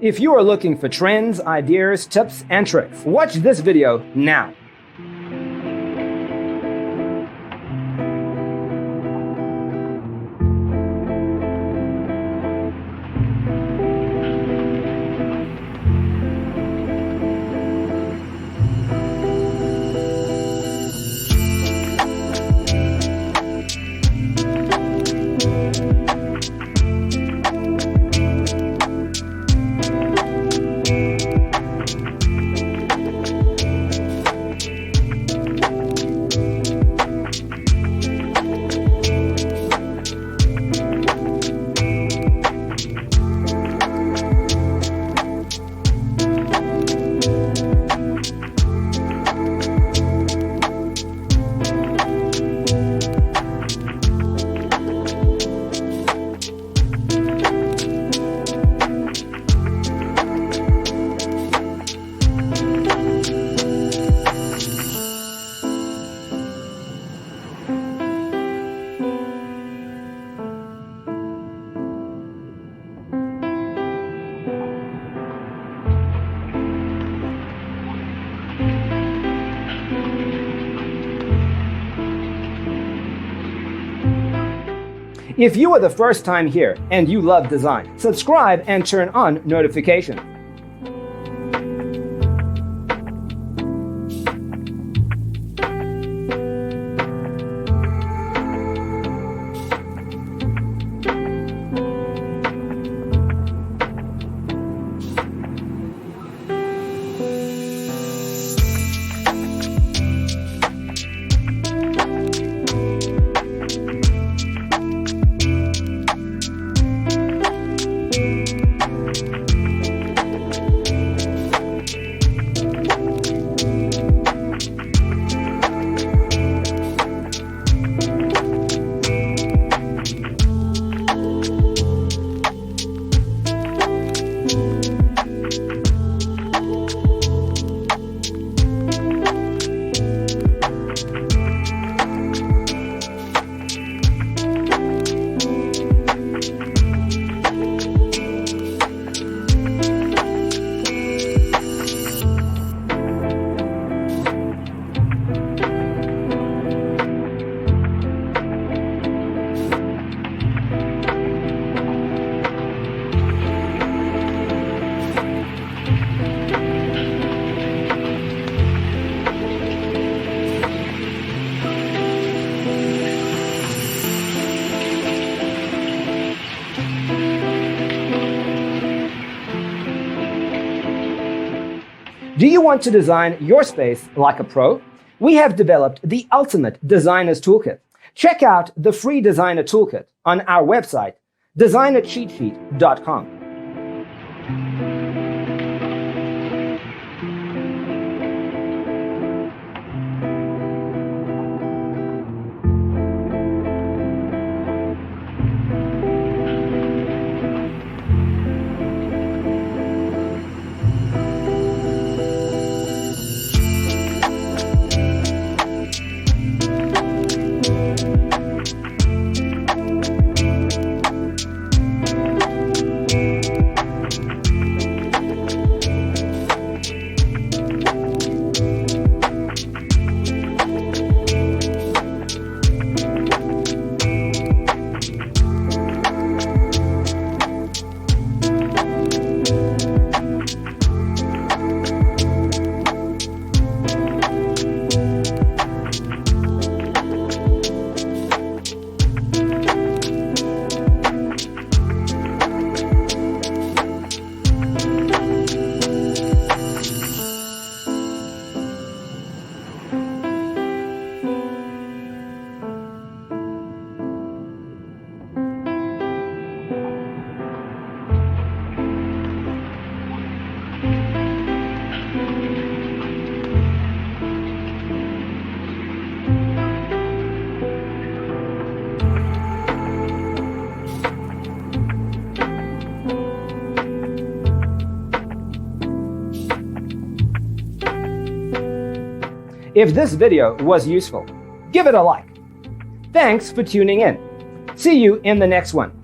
If you are looking for trends, ideas, tips, and tricks, watch this video now. If you are the first time here and you love design, subscribe and turn on notifications. Do you want to design your space like a pro? We have developed the ultimate designer's toolkit. Check out the free designer toolkit on our website, designercheatsheet.com. If this video was useful, give it a like. Thanks for tuning in. See you in the next one.